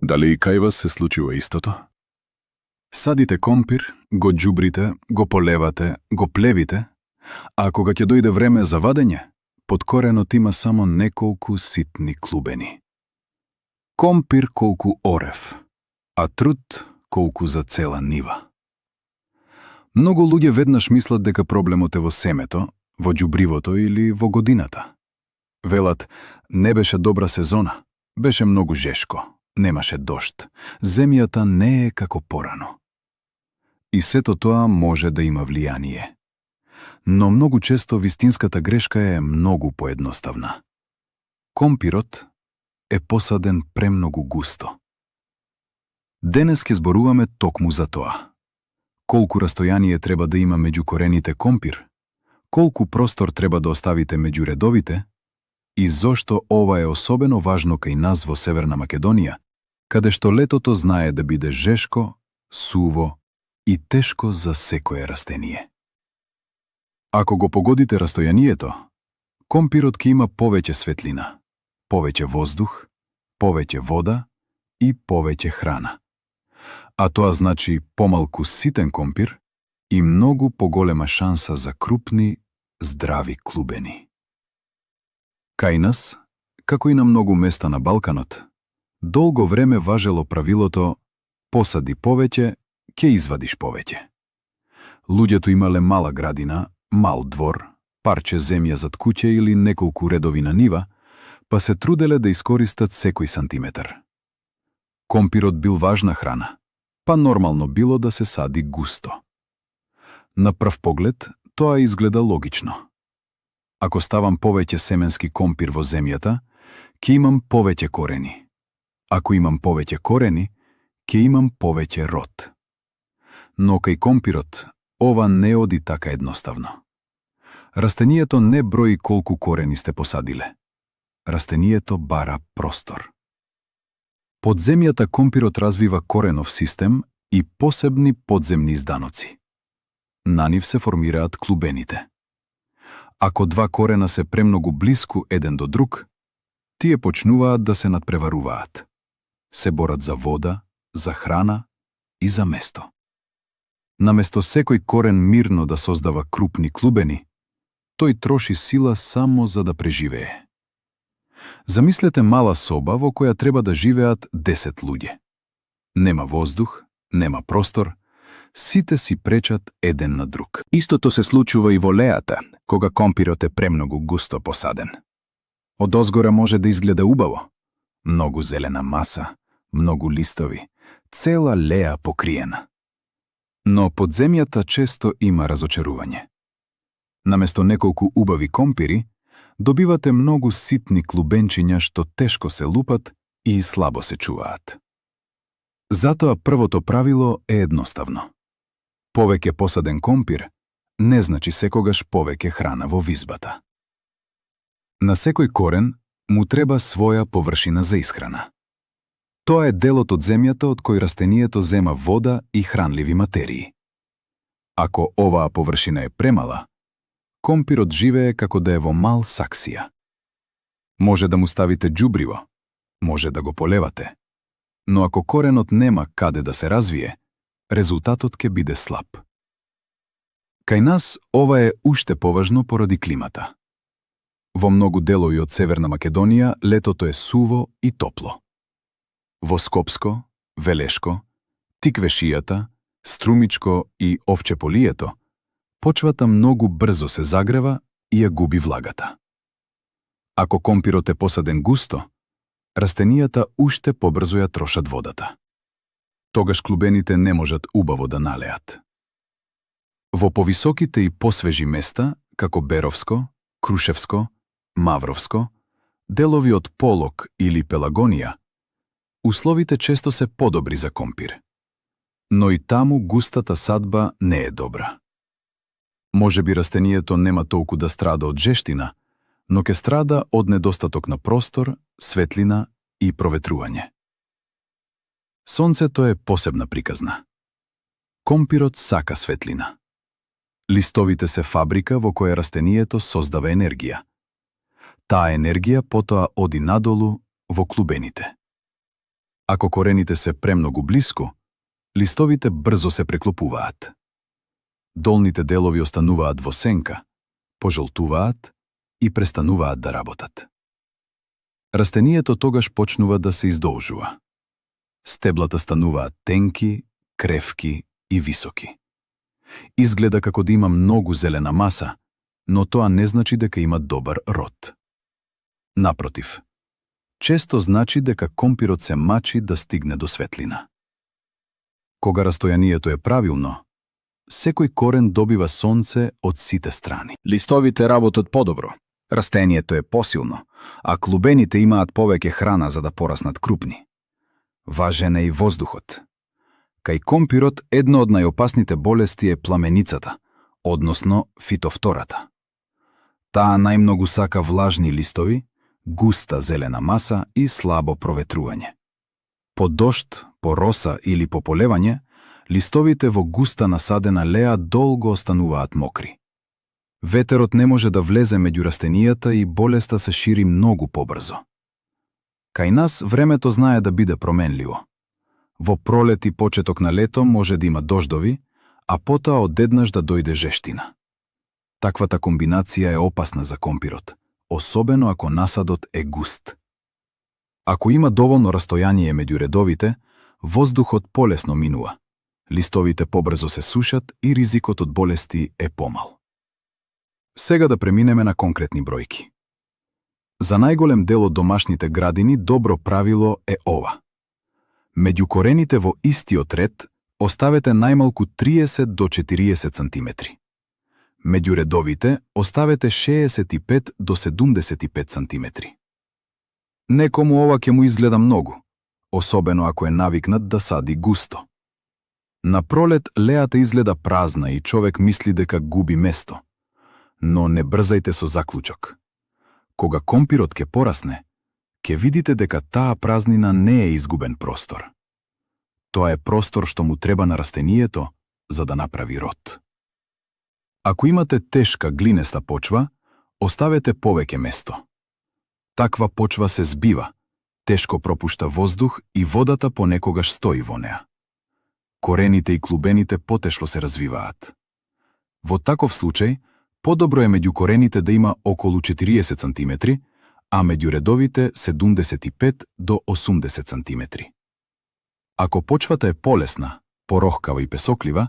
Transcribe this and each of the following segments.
Дали и кај вас се случува истото? Садите компир, го џубрите, го полевате, го плевите, а кога ќе дојде време за вадење, под коренот има само неколку ситни клубени. Компир колку орев, а труд колку за цела нива. Многу луѓе веднаш мислат дека проблемот е во семето, во џубривото или во годината. Велат, не беше добра сезона, беше многу жешко, немаше дожд, земјата не е како порано. И сето тоа може да има влијание. Но многу често вистинската грешка е многу поедноставна. Компирот е посаден премногу густо. Денес ќе зборуваме токму за тоа. Колку растојание треба да има меѓу корените компир, колку простор треба да оставите меѓу редовите и зошто ова е особено важно кај нас во Северна Македонија, каде што летото знае да биде жешко, суво и тешко за секое растение. Ако го погодите растојанието, компирот ќе има повеќе светлина, повеќе воздух, повеќе вода и повеќе храна. А тоа значи помалку ситен компир и многу поголема шанса за крупни, здрави клубени. Кај нас, како и на многу места на Балканот, долго време важело правилото посади повеќе, ќе извадиш повеќе. Луѓето имале мала градина, мал двор, парче земја зад куќе или неколку редови на нива, па се труделе да искористат секој сантиметар. Компирот бил важна храна, па нормално било да се сади густо. На прв поглед, тоа изгледа логично. Ако ставам повеќе семенски компир во земјата, ќе имам повеќе корени. Ако имам повеќе корени, ќе имам повеќе род. Но кај компирот, ова не оди така едноставно. Растението не брои колку корени сте посадиле. Растението бара простор. Под земјата компирот развива коренов систем и посебни подземни изданоци. На нив се формираат клубените. Ако два корена се премногу блиску еден до друг, тие почнуваат да се надпреваруваат. Се борат за вода, за храна и за место. Наместо секој корен мирно да создава крупни клубени, тој троши сила само за да преживее. Замислете мала соба во која треба да живеат 10 луѓе. Нема воздух, нема простор, сите си пречат еден на друг. Истото се случува и во леата, кога компирот е премногу густо посаден. Одозгора може да изгледа убаво. Многу зелена маса, многу листови, цела леа покриена. Но под земјата често има разочарување. Наместо неколку убави компири, добивате многу ситни клубенчиња што тешко се лупат и слабо се чуваат. Затоа првото правило е едноставно. Повеќе посаден компир не значи секогаш повеќе храна во визбата. На секој корен му треба своја површина за исхрана. Тоа е делот од земјата од кој растението зема вода и хранливи материи. Ако оваа површина е премала, компирот живее како да е во мал саксија. Може да му ставите џубриво, може да го полевате, но ако коренот нема каде да се развие, резултатот ќе биде слаб. Кај нас ова е уште поважно поради климата. Во многу делови од Северна Македонија летото е суво и топло. Во Скопско, Велешко, Тиквешијата, Струмичко и Овчеполието почвата многу брзо се загрева и ја губи влагата. Ако компирот е посаден густо, растенијата уште побрзо ја трошат водата. Тогаш клубените не можат убаво да налеат. Во повисоките и посвежи места, како Беровско, Крушевско, Мавровско, делови од Полок или Пелагонија, условите често се подобри за компир. Но и таму густата садба не е добра. Може би растението нема толку да страда од жештина, но ќе страда од недостаток на простор, светлина и проветрување. Сонцето е посебна приказна. Компирот сака светлина. Листовите се фабрика во која растението создава енергија. Таа енергија потоа оди надолу во клубените. Ако корените се премногу блиску, листовите брзо се преклопуваат. Долните делови остануваат во сенка, пожолтуваат и престануваат да работат. Растението тогаш почнува да се издолжува. Стеблата стануваат тенки, кревки и високи. Изгледа како да има многу зелена маса, но тоа не значи дека има добар род. Напротив, често значи дека компирот се мачи да стигне до светлина. Кога растојанието е правилно, секој корен добива сонце од сите страни. Листовите работат подобро, растението е посилно, а клубените имаат повеќе храна за да пораснат крупни. Важен е и воздухот. Кај компирот едно од најопасните болести е пламеницата, односно фитофтората. Таа најмногу сака влажни листови, густа зелена маса и слабо проветрување. По дожд, по роса или по полевање, листовите во густа насадена леа долго остануваат мокри. Ветерот не може да влезе меѓу растенијата и болеста се шири многу побрзо. Кај нас времето знае да биде променливо. Во пролет и почеток на лето може да има дождови, а потоа одеднаш да дојде жештина. Таквата комбинација е опасна за компирот, особено ако насадот е густ. Ако има доволно растојание меѓу редовите, воздухот полесно минува, листовите побрзо се сушат и ризикот од болести е помал. Сега да преминеме на конкретни бројки. За најголем дел од домашните градини добро правило е ова. Меѓу корените во истиот ред оставете најмалку 30 до 40 сантиметри. Меѓу редовите оставете 65 до 75 сантиметри. Некому ова ќе му изгледа многу, особено ако е навикнат да сади густо. На пролет леата изгледа празна и човек мисли дека губи место. Но не брзајте со заклучок. Кога компирот ќе порасне, ќе видите дека таа празнина не е изгубен простор. Тоа е простор што му треба на растенијето за да направи род. Ако имате тешка глинеста почва, оставете повеќе место. Таква почва се збива, тешко пропушта воздух и водата понекогаш стои во неа. Корените и клубените потешло се развиваат. Во таков случај, подобро е меѓу корените да има околу 40 сантиметри, а меѓу редовите 75 до 80 сантиметри. Ако почвата е полесна, порохкава и песоклива,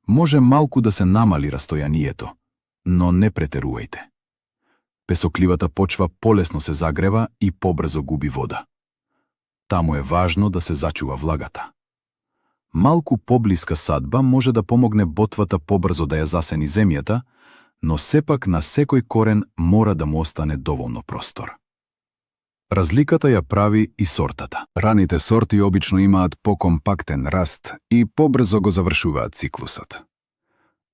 може малку да се намали растојанието, но не претерувајте. Песокливата почва полесно се загрева и побрзо губи вода. Таму е важно да се зачува влагата. Малку поблиска садба може да помогне ботвата побрзо да ја засени земјата, но сепак на секој корен мора да му остане доволно простор. Разликата ја прави и сортата. Раните сорти обично имаат покомпактен раст и побрзо го завршуваат циклусот.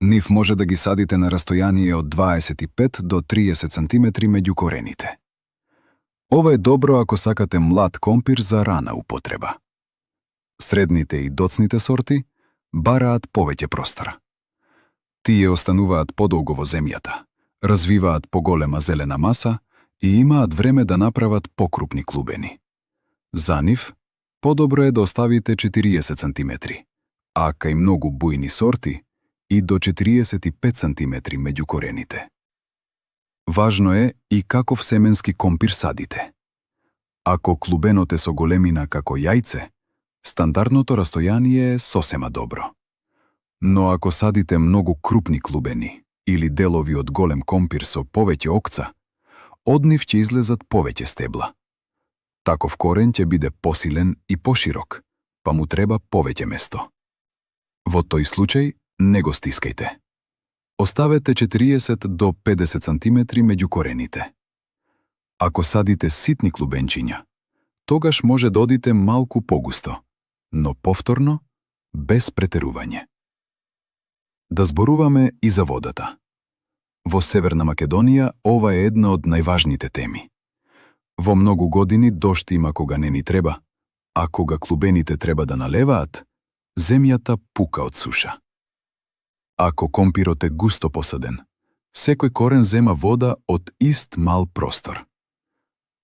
Нив може да ги садите на растојание од 25 до 30 сантиметри меѓу корените. Ова е добро ако сакате млад компир за рана употреба. Средните и доцните сорти бараат повеќе простора. Тие остануваат подолго во земјата, развиваат поголема зелена маса и имаат време да направат покрупни клубени. За нив, подобро е да оставите 40 сантиметри, а кај многу бујни сорти и до 45 сантиметри меѓу корените. Важно е и каков семенски компир садите. Ако клубенот е со големина како јајце, стандардното растојание е сосема добро. Но ако садите многу крупни клубени или делови од голем компир со повеќе окца, од нив ќе излезат повеќе стебла. Таков корен ќе биде посилен и поширок, па му треба повеќе место. Во тој случај не го стискајте. Оставете 40 до 50 сантиметри меѓу корените. Ако садите ситни клубенчиња, тогаш може да одите малку погусто, но повторно, без претерување. Да зборуваме и за водата. Во Северна Македонија ова е една од најважните теми. Во многу години дожд има кога не ни треба, а кога клубените треба да налеваат, земјата пука од суша. Ако компирот е густо посаден, секој корен зема вода од ист мал простор.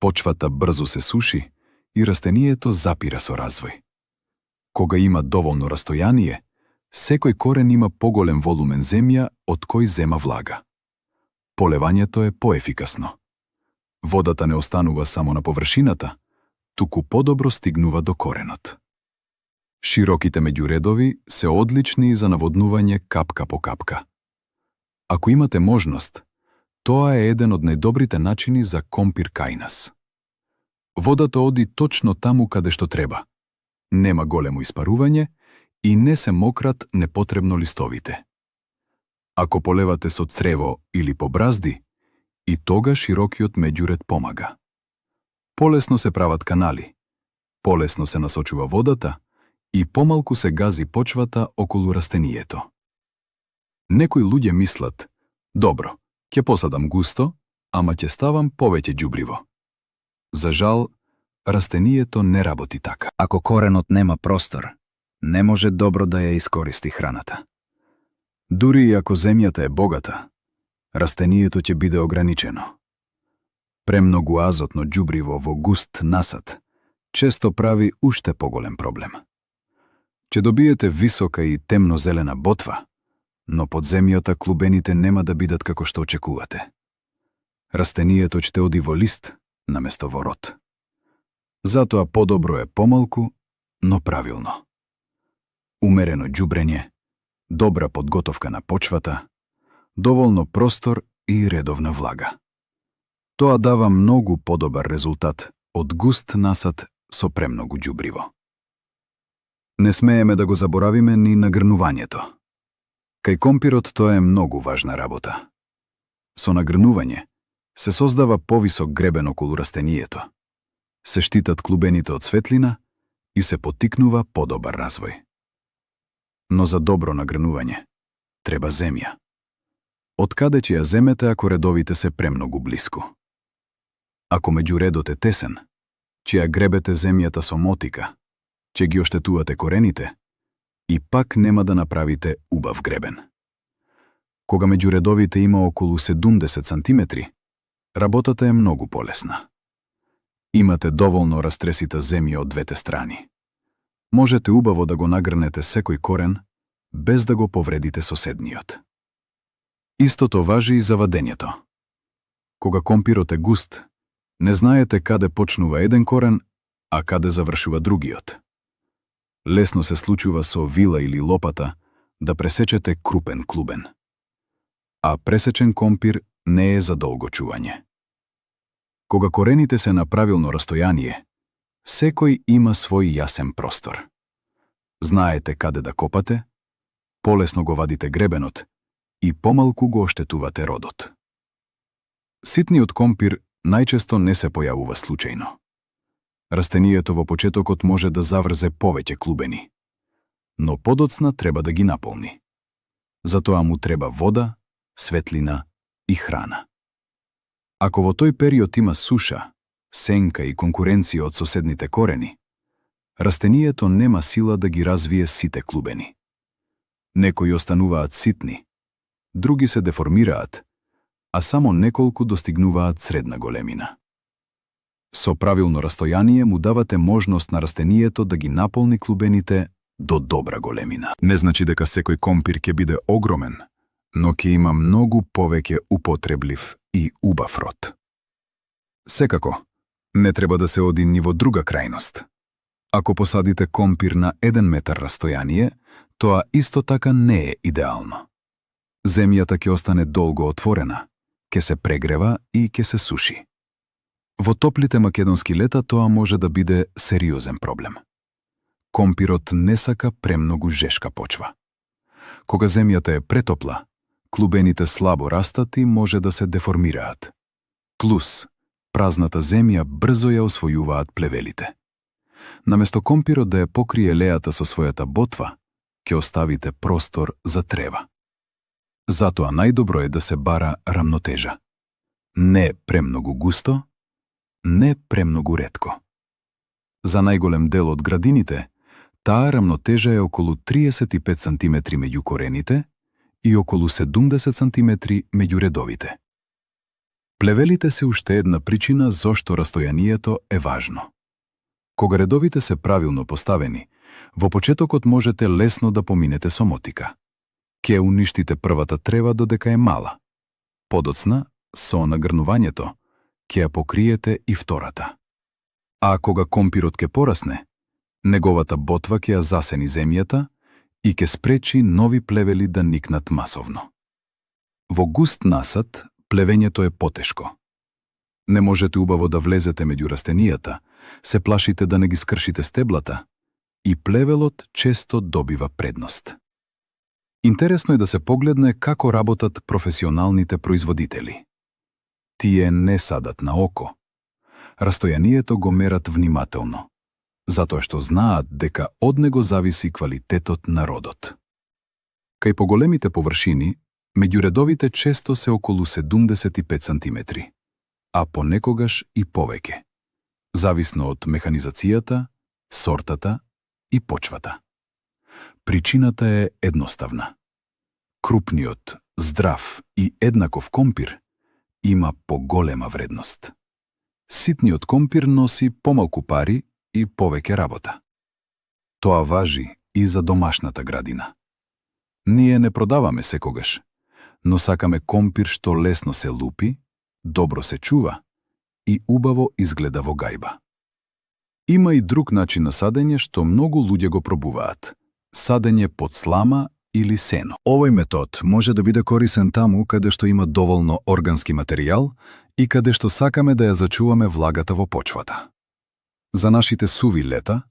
Почвата брзо се суши и растенијето запира со развој. Кога има доволно растојание, секој корен има поголем волумен земја од кој зема влага. Полевањето е поефикасно. Водата не останува само на површината, туку подобро стигнува до коренот. Широките меѓуредови се одлични за наводнување капка по капка. Ако имате можност, тоа е еден од најдобрите начини за компир кај нас. Водата оди точно таму каде што треба. Нема големо испарување и не се мократ непотребно листовите. Ако полевате со црево или по бразди, и тога широкиот меѓуред помага. Полесно се прават канали, полесно се насочува водата и помалку се гази почвата околу растенијето. Некои луѓе мислат: добро, ќе посадам густо, ама ќе ставам повеќе ѓубриво. За жал, растенијето не работи така. Ако коренот нема простор, не може добро да ја искористи храната. Дури и ако земјата е богата, растенијето ќе биде ограничено. Премногу азотно ѓубриво во густ насад често прави уште поголем проблем. Ќе добиете висока и темно-зелена ботва, но под земјата клубените нема да бидат како што очекувате. Растенијето ќе оди во лист наместо во род. Затоа подобро е помалку, но правилно. Умерено ѓубрење, добра подготовка на почвата, доволно простор и редовна влага. Тоа дава многу подобар резултат од густ насад со премногу ѓубриво. Не смееме да го заборавиме ни нагрнувањето. Кај компирот тоа е многу важна работа. Со нагрнување се создава повисок гребен околу растенијето, се штитат клубените од светлина и се поттикнува подобар развој. Но за добро нагрнување треба земја. Од каде ќе ја земете ако редовите се премногу блиску? Ако меѓуредот е тесен, ќе ја гребете земјата со мотика, ќе ги оштетувате корените и пак нема да направите убав гребен. Кога меѓуредовите има околу 70 сантиметри, работата е многу полесна. Имате доволно растресита земја од двете страни. Можете убаво да го нагрнете секој корен, без да го повредите соседниот. Истото важи и за вадењето. Кога компирот е густ, не знаете каде почнува еден корен, а каде завршува другиот. Лесно се случува со вила или лопата да пресечете крупен клубен. А пресечен компир не е за долго чување. Кога корените се на правилно растојание, секој има свој јасен простор. Знаете каде да копате, полесно го вадите гребенот и помалку го оштетувате родот. Ситниот компир најчесто не се појавува случајно. Растенијето во почетокот може да заврзе повеќе клубени, но подоцна треба да ги наполни. Затоа му треба вода, светлина и храна. Ако во тој период има суша, сенка и конкуренција од соседните корени, растенијето нема сила да ги развие сите клубени. Некои остануваат ситни, други се деформираат, а само неколку достигнуваат средна големина. Со правилно растојание му давате можност на растенијето да ги наполни клубените до добра големина. Не значи дека секој компир ќе биде огромен, но ќе има многу повеќе употреблив и убав род. Секако, не треба да се оди ни во друга крајност. Ако посадите компир на 1 метар растојание, тоа исто така не е идеално. Земјата ќе остане долго отворена, ќе се прегрева и ќе се суши. Во топлите македонски лета тоа може да биде сериозен проблем. Компирот не сака премногу жешка почва. Кога земјата е претопла, клубените слабо растат и може да се деформираат. Плюс, празната земја брзо ја освојуваат плевелите. Наместо компирот да ја покрие лејата со својата ботва, ќе оставите простор за трева. Затоа најдобро е да се бара рамнотежа. Не премногу густо, не премногу ретко. За најголем дел од градините, таа рамнотежа е околу 35 см меѓу корените и околу 70 см меѓу редовите. Плевелите се уште една причина зошто растојанието е важно. Кога редовите се правилно поставени, во почетокот можете лесно да поминете со мотика. Ке уништите првата трева додека е мала. Подоцна, со нагрнувањето, ќе ја покриете и втората. А кога компирот ќе порасне, неговата ботва ќе ја засени земјата и ќе спречи нови плевели да никнат масовно. Во густ насад, плевењето е потешко. Не можете убаво да влезете меѓу растенијата, се плашите да не ги скршите стеблата и плевелот често добива предност. Интересно е да се погледне како работат професионалните производители. Тие не садат на око. Растојанието го мерат внимателно, затоа што знаат дека од него зависи квалитетот на родот. Кај поголемите површини, меѓу редовите често се околу 75 сантиметри, а понекогаш и повеќе, зависно од механизацијата, сортата и почвата. Причината е едноставна. Крупниот, здрав и еднаков компир има поголема вредност. Ситниот компир носи помалку пари и повеќе работа. Тоа важи и за домашната градина. Ние не продаваме секогаш, но сакаме компир што лесно се лупи, добро се чува и убаво изгледа во гајба. Има и друг начин на садење што многу луѓе го пробуваат. Садење под слама или сено. Овој метод може да биде корисен таму каде што има доволно органски материјал и каде што сакаме да ја зачуваме влагата во почвата. За нашите суви лета,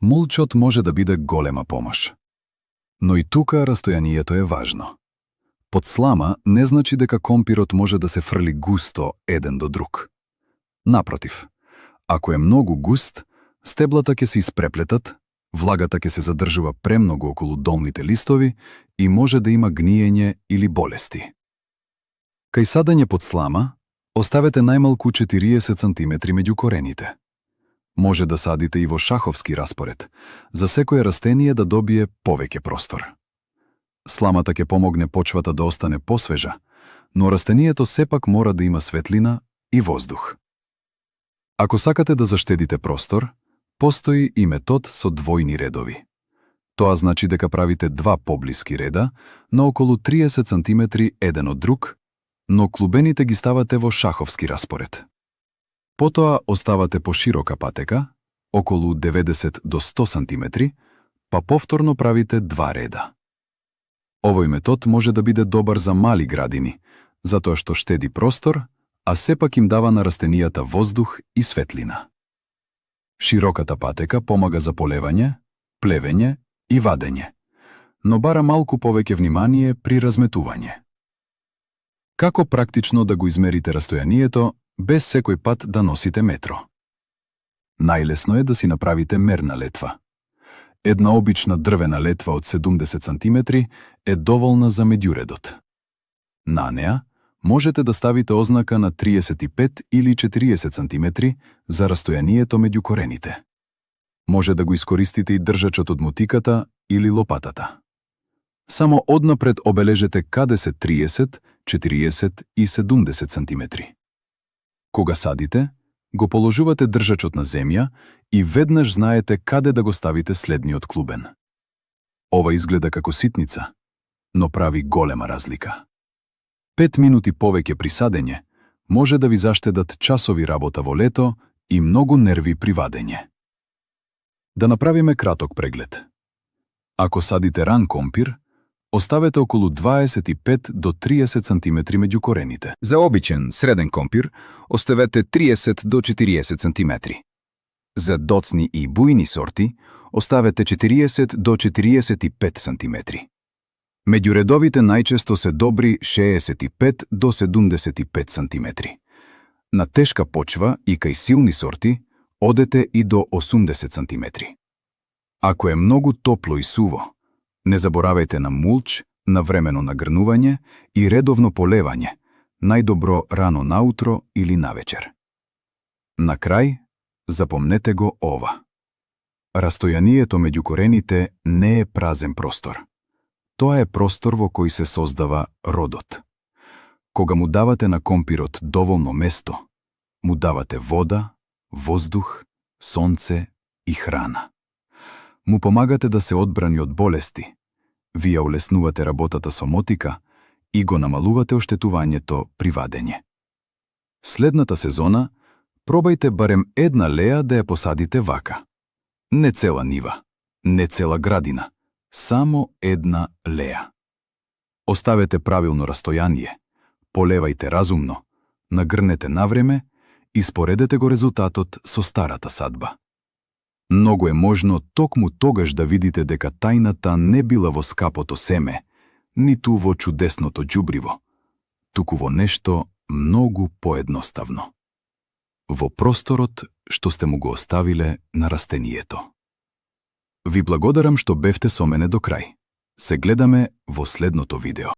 мулчот може да биде голема помош. Но и тука растојанието е важно. Под слама не значи дека компирот може да се фрли густо еден до друг. Напротив, ако е многу густ, стеблата ќе се испреплетат, влагата ќе се задржува премногу околу долните листови и може да има гниење или болести. Кај садење под слама, оставете најмалку 40 см меѓу корените. Може да садите и во шаховски распоред, за секое растение да добие повеќе простор. Сламата ќе помогне почвата да остане посвежа, но растението сепак мора да има светлина и воздух. Ако сакате да заштедите простор, постои и метод со двојни редови. Тоа значи дека правите два поблиски реда на околу 30 см еден од друг, но клубените ги ставате во шаховски распоред. Потоа оставате поширока патека, околу 90 до 100 см, па повторно правите два реда. Овој метод може да биде добар за мали градини, затоа што штеди простор, а сепак им дава на растенијата воздух и светлина. Широката патека помага за полевање, плевење и вадење, но бара малку повеќе внимание при разметување. Како практично да го измерите растојанието без секој пат да носите метро? Најлесно е да си направите мерна летва. Една обична дрвена летва од 70 см е доволна за меѓуредот. На неа можете да ставите ознака на 35 или 40 см за растојанието меѓу корените. Може да го искористите и држачот од мотиката или лопатата. Само однапред обележете каде се 30, 40 и 70 см. Кога садите, го положувате држачот на земја и веднаш знаете каде да го ставите следниот клубен. Ова изгледа како ситница, но прави голема разлика. 5 минути повеќе при садење може да ви заштедат часови работа во лето и многу нерви при вадење. Да направиме краток преглед. Ако садите ран компир, оставете околу 25 до 30 см меѓу корените. За обичен среден компир оставете 30 до 40 см. За доцни и бујни сорти оставете 40 до 45 см. Меѓу редовите најчесто се добри 65 до 75 см. На тешка почва и кај силни сорти одете и до 80 см. Ако е многу топло и суво, не заборавајте на мулч, на времено нагрнување и редовно полевање, најдобро рано наутро или навечер. На крај, запомнете го ова. Растојанието меѓу корените не е празен простор. Тоа е простор во кој се создава родот. Кога му давате на компирот доволно место, му давате вода, воздух, сонце и храна. Му помагате да се одбрани од болести. Вие улеснувате работата со мотика и го намалувате оштетувањето при вадење. Следната сезона пробајте барем една леја да ја посадите вака. Не цела нива, не цела градина, само една леја. Оставете правилно растојание, полевајте разумно, нагрнете навреме и споредете го резултатот со старата садба. Многу е можно токму тогаш да видите дека тајната не била во скапото семе, ниту во чудесното џубриво, туку во нешто многу поедноставно. Во просторот што сте му го оставиле на растенијето. Ви благодарам што бевте со мене до крај. Се гледаме во следното видео.